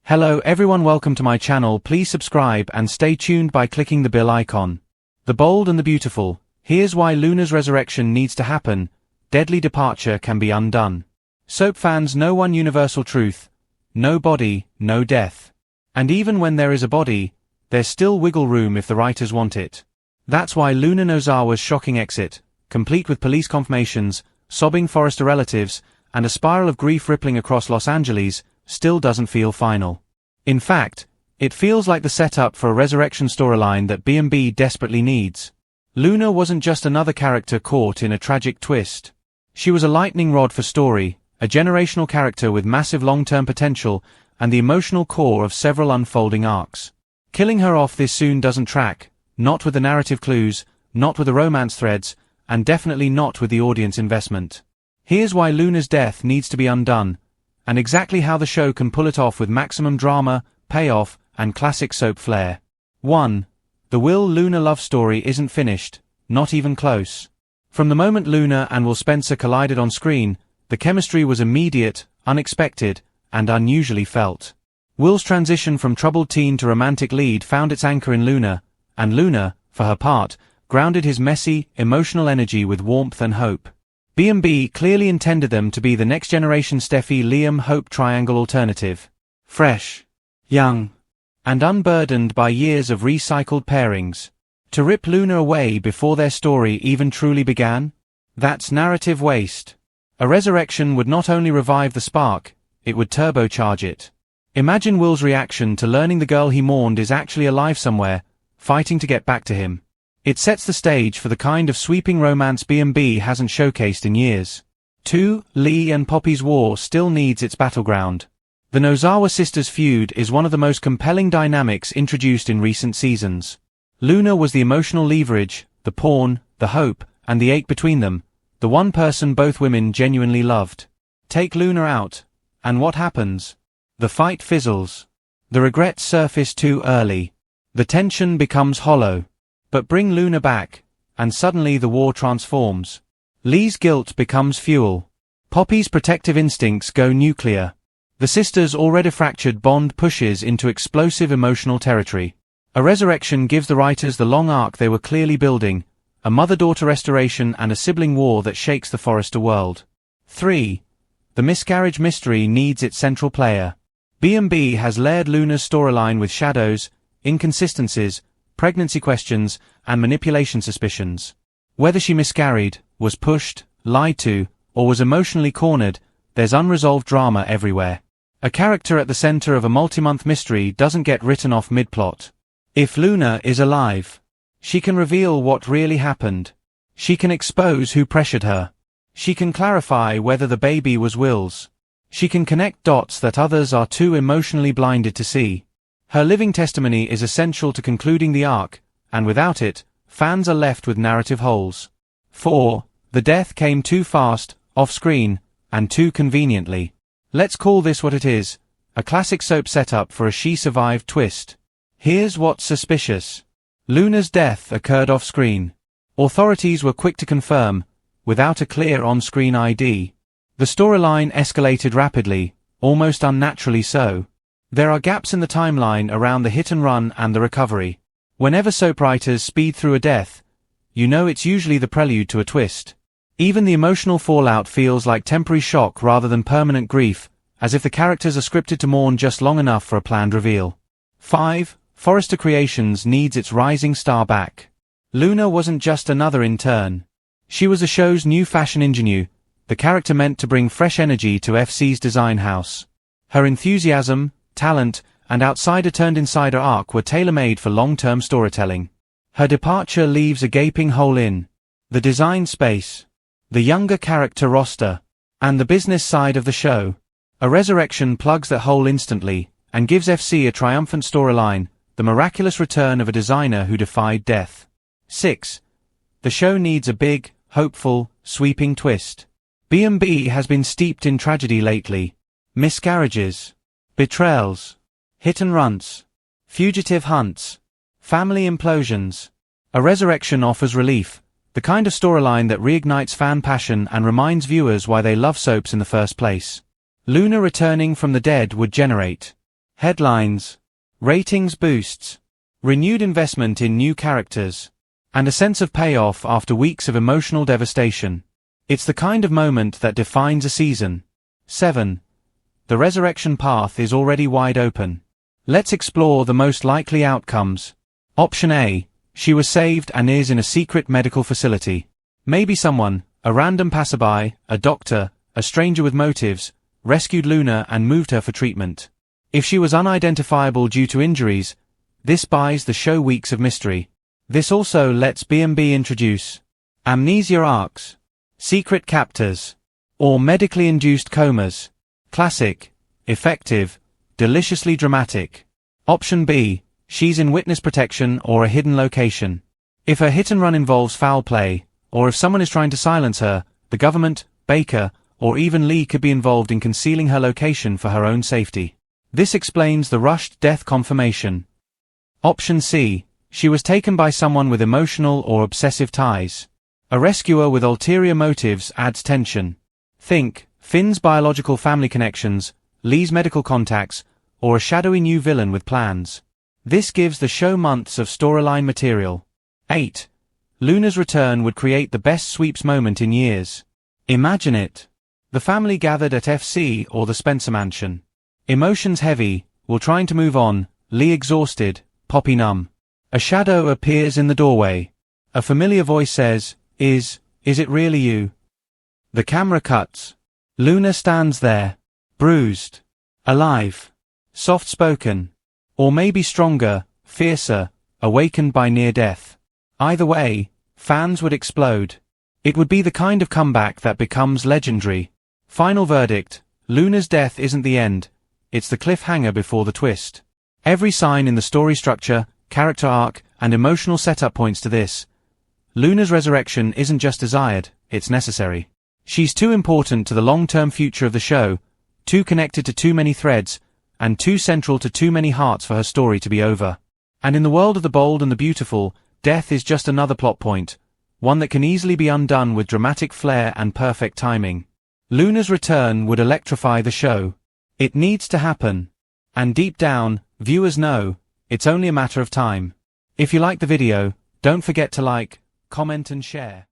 Hello everyone, welcome to my channel. Please subscribe and stay tuned by clicking the bell icon. The bold and the beautiful. Here's why Luna's resurrection needs to happen. Deadly departure can be undone. Soap fans know one universal truth. No body, no death. And even when there is a body, there's still wiggle room if the writers want it. That's why Luna Nozawa's shocking exit, complete with police confirmations, sobbing Forrester relatives, and a spiral of grief rippling across Los Angeles, still doesn't feel final. In fact, it feels like the setup for a resurrection storyline that B&B desperately needs. Luna wasn't just another character caught in a tragic twist. She was a lightning rod for story, a generational character with massive long-term potential, and the emotional core of several unfolding arcs. Killing her off this soon doesn't track, not with the narrative clues, not with the romance threads, and definitely not with the audience investment. Here's why Luna's death needs to be undone, and exactly how the show can pull it off with maximum drama, payoff, and classic soap flair. 1. The Will Luna love story isn't finished, not even close. From the moment Luna and Will Spencer collided on screen, the chemistry was immediate, unexpected, and unusually felt. Will's transition from troubled teen to romantic lead found its anchor in Luna, and Luna, for her part, grounded his messy, emotional energy with warmth and hope. B&B clearly intended them to be the next-generation Steffi-Liam-Hope triangle alternative. Fresh, young, and unburdened by years of recycled pairings. To rip Luna away before their story even truly began? That's narrative waste. A resurrection would not only revive the spark, it would turbocharge it. Imagine Will's reaction to learning the girl he mourned is actually alive somewhere, fighting to get back to him. It sets the stage for the kind of sweeping romance B&B hasn't showcased in years. 2. Lee and Poppy's war still needs its battleground. The Nozawa sisters' feud is one of the most compelling dynamics introduced in recent seasons. Luna was the emotional leverage, the pawn, the hope, and the ache between them, the one person both women genuinely loved. Take Luna out, and what happens? The fight fizzles. The regrets surface too early. The tension becomes hollow. But bring Luna back, and suddenly the war transforms. Lee's guilt becomes fuel. Poppy's protective instincts go nuclear. The sisters' already fractured bond pushes into explosive emotional territory. A resurrection gives the writers the long arc they were clearly building, a mother-daughter restoration and a sibling war that shakes the Forrester world. 3. The miscarriage mystery needs its central player. B&B has layered Luna's storyline with shadows, inconsistencies, pregnancy questions, and manipulation suspicions. Whether she miscarried, was pushed, lied to, or was emotionally cornered, there's unresolved drama everywhere. A character at the center of a multi-month mystery doesn't get written off mid-plot. If Luna is alive, she can reveal what really happened. She can expose who pressured her. She can clarify whether the baby was Will's. She can connect dots that others are too emotionally blinded to see. Her living testimony is essential to concluding the arc, and without it, fans are left with narrative holes. 4. The death came too fast, off-screen, and too conveniently. Let's call this what it is, a classic soap setup for a she-survived twist. Here's what's suspicious. Luna's death occurred off-screen. Authorities were quick to confirm, without a clear on-screen ID. The storyline escalated rapidly, almost unnaturally so. There are gaps in the timeline around the hit-and-run and the recovery. Whenever soap writers speed through a death, you know it's usually the prelude to a twist. Even the emotional fallout feels like temporary shock rather than permanent grief, as if the characters are scripted to mourn just long enough for a planned reveal. 5. Forrester Creations needs its rising star back. Luna wasn't just another intern. She was the show's new fashion ingenue, the character meant to bring fresh energy to FC's design house. Her enthusiasm, talent, and outsider-turned-insider arc were tailor-made for long-term storytelling. Her departure leaves a gaping hole in the design space, the younger character roster, and the business side of the show. A resurrection plugs that hole instantly, and gives FC a triumphant storyline, the miraculous return of a designer who defied death. 6. The show needs a big, hopeful, sweeping twist. B&B has been steeped in tragedy lately. Miscarriages, betrayals, hit-and-runs, fugitive hunts, family implosions. A resurrection offers relief, the kind of storyline that reignites fan passion and reminds viewers why they love soaps in the first place. Luna returning from the dead would generate Headlines. Ratings boosts. Renewed investment in new characters. And a sense of payoff after weeks of emotional devastation. It's the kind of moment that defines a season. 7. The resurrection path is already wide open. Let's explore the most likely outcomes. Option A. She was saved and is in a secret medical facility. Maybe someone, a random passerby, a doctor, a stranger with motives, rescued Luna and moved her for treatment. If she was unidentifiable due to injuries, this buys the show weeks of mystery. This also lets B&B introduce amnesia arcs, secret captors, or medically induced comas. Classic, effective, deliciously dramatic. Option B. She's in witness protection or a hidden location. If her hit and run involves foul play, or if someone is trying to silence her, the government, Baker, or even Lee could be involved in concealing her location for her own safety. This explains the rushed death confirmation. Option C. She was taken by someone with emotional or obsessive ties. A rescuer with ulterior motives adds tension. Think Finn's biological family connections, Lee's medical contacts, or a shadowy new villain with plans. This gives the show months of storyline material. 8. Luna's return would create the best sweeps moment in years. Imagine it. The family gathered at FC or the Spencer Mansion. Emotions heavy, Will trying to move on, Lee exhausted, Poppy numb. A shadow appears in the doorway. A familiar voice says, Is it really you? The camera cuts. Luna stands there. Bruised. Alive. Soft-spoken. Or maybe stronger, fiercer, awakened by near death. Either way, fans would explode. It would be the kind of comeback that becomes legendary. Final verdict, Luna's death isn't the end, it's the cliffhanger before the twist. Every sign in the story structure, character arc, and emotional setup points to this. Luna's resurrection isn't just desired, it's necessary. She's too important to the long-term future of the show, too connected to too many threads, and too central to too many hearts for her story to be over. And in the world of the bold and the beautiful, death is just another plot point, one that can easily be undone with dramatic flair and perfect timing. Luna's return would electrify the show. It needs to happen. And deep down, viewers know, it's only a matter of time. If you like the video, don't forget to like, comment and share.